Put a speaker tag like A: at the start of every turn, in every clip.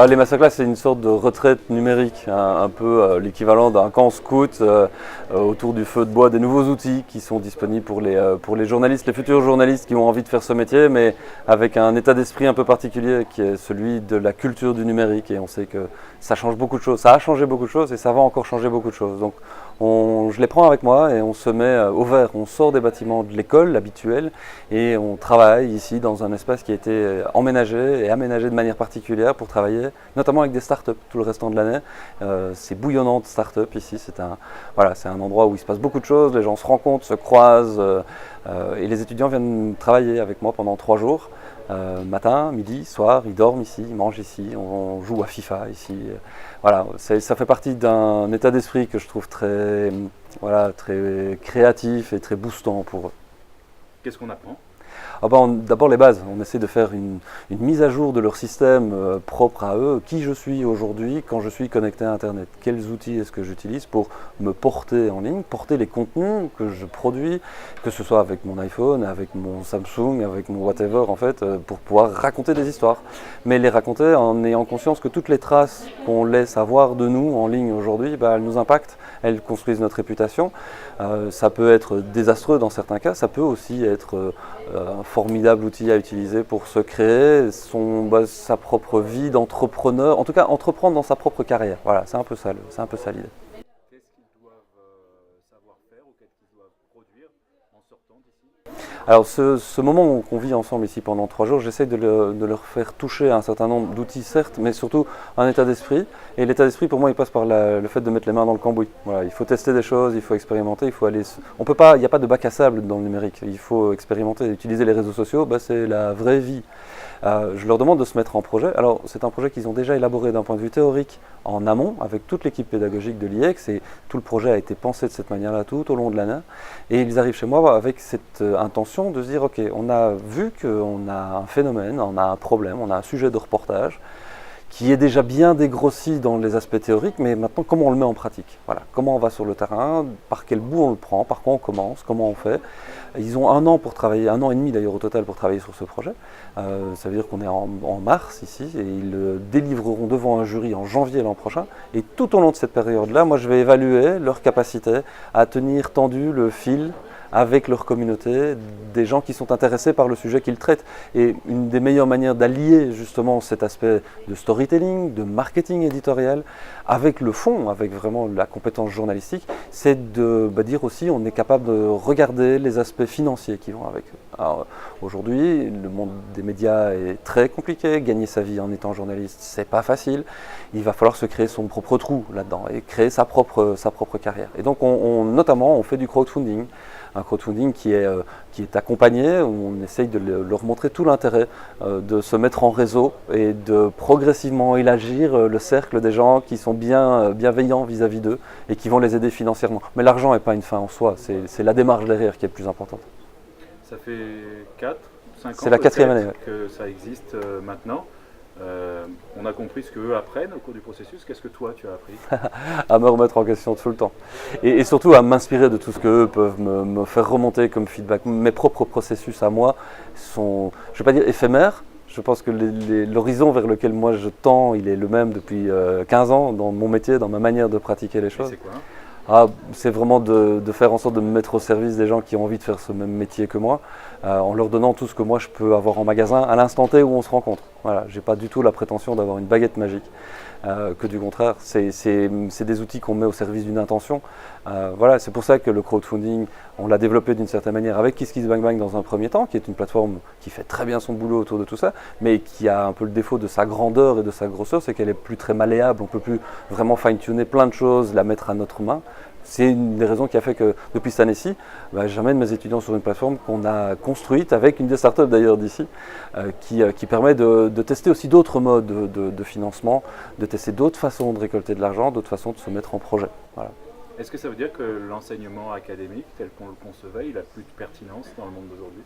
A: Les masterclass, c'est une sorte de retraite numérique, hein, un peu l'équivalent d'un camp scout autour du feu de bois, des nouveaux outils qui sont disponibles pour les journalistes, les futurs journalistes qui ont envie de faire ce métier, mais avec un état d'esprit un peu particulier qui est celui de la culture du numérique. Et on sait que ça change beaucoup de choses, ça a changé beaucoup de choses et ça va encore changer beaucoup de choses. Donc je les prends avec moi et on se met au vert, on sort des bâtiments de l'école habituelle et on travaille ici dans un espace qui a été emménagé et aménagé de manière particulière pour travailler, notamment avec des startups tout le restant de l'année. C'est bouillonnant de startups ici, c'est un endroit où il se passe beaucoup de choses, les gens se rencontrent, se croisent et les étudiants viennent travailler avec moi pendant 3 jours. Matin, midi, soir, ils dorment ici, ils mangent ici, on joue à FIFA ici. Voilà, ça fait partie d'un état d'esprit que je trouve très créatif et très boostant pour eux.
B: Qu'est-ce qu'on apprend?
A: D'abord les bases, on essaie de faire une mise à jour de leur système propre à eux, qui je suis aujourd'hui quand je suis connecté à Internet, quels outils est-ce que j'utilise pour me porter en ligne, porter les contenus que je produis, que ce soit avec mon iPhone, avec mon Samsung, avec mon whatever en fait, pour pouvoir raconter des histoires, mais les raconter en ayant conscience que toutes les traces qu'on laisse avoir de nous en ligne aujourd'hui, elles nous impactent, elles construisent notre réputation. Ça peut être désastreux dans certains cas, ça peut aussi être un formidable outil à utiliser pour se créer sa propre vie d'entrepreneur, en tout cas entreprendre dans sa propre carrière. Voilà, c'est un peu ça l'idée.
B: Qu'est-ce qu'ils doivent savoir faire ou qu'est-ce qu'ils doivent produire en sortant d'ici?
A: Alors ce moment qu'on vit ensemble ici pendant 3 jours, j'essaie de leur faire toucher un certain nombre d'outils certes, mais surtout un état d'esprit. Et l'état d'esprit pour moi il passe par le fait de mettre les mains dans le cambouis. Voilà, il faut tester des choses, il faut expérimenter, il faut aller. On peut pas, il n'y a pas de bac à sable dans le numérique. Il faut expérimenter, utiliser les réseaux sociaux, c'est la vraie vie. Je leur demande de se mettre en projet. Alors c'est un projet qu'ils ont déjà élaboré d'un point de vue théorique en amont avec toute l'équipe pédagogique de l'IEX et tout le projet a été pensé de cette manière-là tout au long de l'année. Et ils arrivent chez moi avec cette intention de se dire ok, on a vu qu'on a un phénomène, on a un problème, on a un sujet de reportage qui est déjà bien dégrossi dans les aspects théoriques, mais maintenant comment on le met en pratique? Voilà, comment on va sur le terrain, par quel bout on le prend, par quoi on commence, comment on fait. Ils ont 1 an pour travailler, 1 an et demi d'ailleurs au total pour travailler sur ce projet. Ça veut dire qu'on est en mars ici et ils le délivreront devant un jury en janvier l'an prochain. Et tout au long de cette période-là, moi je vais évaluer leur capacité à tenir tendu le fil avec leur communauté, des gens qui sont intéressés par le sujet qu'ils traitent. Et une des meilleures manières d'allier justement cet aspect de storytelling, de marketing éditorial, avec le fond, avec vraiment la compétence journalistique, c'est de dire aussi on est capable de regarder les aspects financiers qui vont avec. Aujourd'hui, le monde des médias est très compliqué, gagner sa vie en étant journaliste, c'est pas facile. Il va falloir se créer son propre trou là-dedans et créer sa propre carrière. Et donc notamment on fait du crowdfunding. Un crowdfunding qui est accompagné, où on essaye de leur montrer tout l'intérêt de se mettre en réseau et de progressivement élargir le cercle des gens qui sont bienveillants vis-à-vis d'eux et qui vont les aider financièrement. Mais l'argent n'est pas une fin en soi, c'est la démarche derrière qui est plus importante.
B: Ça fait 4, 5 ans
A: c'est la 4e année,
B: que ça existe maintenant. On a compris ce qu'eux apprennent au cours du processus. Qu'est-ce que toi tu as appris?
A: À me remettre en question tout le temps. Et surtout à m'inspirer de tout ce qu'eux peuvent me faire remonter comme feedback. Mes propres processus à moi sont, je ne vais pas dire éphémères. Je pense que l'horizon vers lequel moi je tends, il est le même depuis 15 ans dans mon métier, dans ma manière de pratiquer les choses.
B: Et c'est quoi?
A: C'est vraiment de faire en sorte de me mettre au service des gens qui ont envie de faire ce même métier que moi, en leur donnant tout ce que moi je peux avoir en magasin à l'instant T où on se rencontre. Voilà, j'ai pas du tout la prétention d'avoir une baguette magique, que du contraire, c'est des outils qu'on met au service d'une intention. Voilà, c'est pour ça que le crowdfunding, on l'a développé d'une certaine manière avec KissKissBankBank dans un premier temps, qui est une plateforme qui fait très bien son boulot autour de tout ça, mais qui a un peu le défaut de sa grandeur et de sa grosseur, c'est qu'elle est plus très malléable, on peut plus vraiment fine-tuner plein de choses, la mettre à notre main. C'est une des raisons qui a fait que depuis cette année-ci, j'amène mes étudiants sur une plateforme qu'on a construite avec une des startups d'ailleurs d'ici, qui permet de tester aussi d'autres modes de financement, de tester d'autres façons de récolter de l'argent, d'autres façons de se mettre en projet. Voilà.
B: Est-ce que ça veut dire que l'enseignement académique tel qu'on le concevait, il a plus de pertinence dans le monde d'aujourd'hui?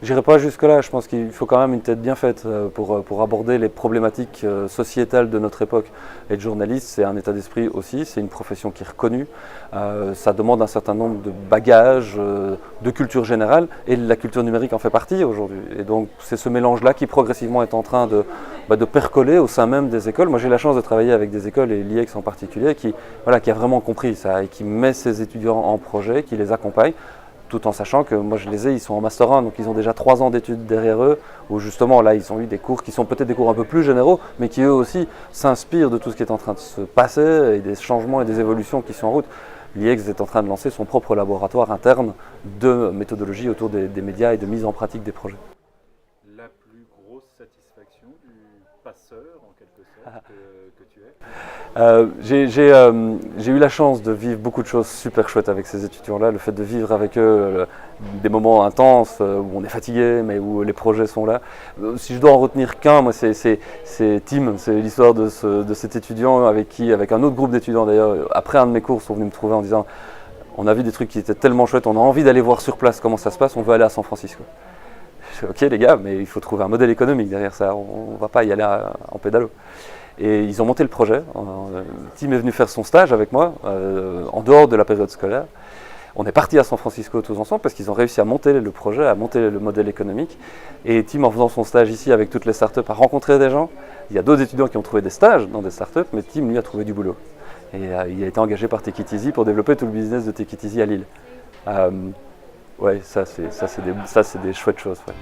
A: J'irai pas jusque-là, je pense qu'il faut quand même une tête bien faite pour aborder les problématiques sociétales de notre époque. Être journaliste, c'est un état d'esprit aussi, c'est une profession qui est reconnue, ça demande un certain nombre de bagages, de culture générale, et la culture numérique en fait partie aujourd'hui. Et donc c'est ce mélange-là qui progressivement est en train de percoler au sein même des écoles. Moi j'ai la chance de travailler avec des écoles, et l'IEX en particulier, qui a vraiment compris ça, et qui met ses étudiants en projet, qui les accompagne, tout en sachant que moi je les ai, ils sont en Master 1, donc ils ont déjà 3 ans d'études derrière eux, où justement là ils ont eu des cours qui sont peut-être des cours un peu plus généraux, mais qui eux aussi s'inspirent de tout ce qui est en train de se passer, et des changements et des évolutions qui sont en route. L'IEX est en train de lancer son propre laboratoire interne de méthodologie autour des médias et de mise en pratique des projets.
B: La plus grosse satisfaction du passeur, en quelque sorte, que tu es?
A: J'ai eu la chance de vivre beaucoup de choses super chouettes avec ces étudiants-là. Le fait de vivre avec eux des moments intenses où on est fatigué, mais où les projets sont là. Si je dois en retenir qu'un, moi c'est Tim, c'est l'histoire de cet étudiant avec un autre groupe d'étudiants d'ailleurs, après un de mes cours, sont venus me trouver en disant on a vu des trucs qui étaient tellement chouettes, on a envie d'aller voir sur place comment ça se passe, on veut aller à San Francisco. Je fais ok les gars, mais il faut trouver un modèle économique derrière ça, on ne va pas y aller en pédalo. Et ils ont monté le projet. Tim est venu faire son stage avec moi, en dehors de la période scolaire. On est parti à San Francisco tous ensemble parce qu'ils ont réussi à monter le projet, à monter le modèle économique. Et Tim, en faisant son stage ici avec toutes les startups, a rencontré des gens. Il y a d'autres étudiants qui ont trouvé des stages dans des startups, mais Tim, lui, a trouvé du boulot. Et il a été engagé par Take It Easy pour développer tout le business de Take It Easy à Lille. Ouais, ça c'est des chouettes choses. Ouais.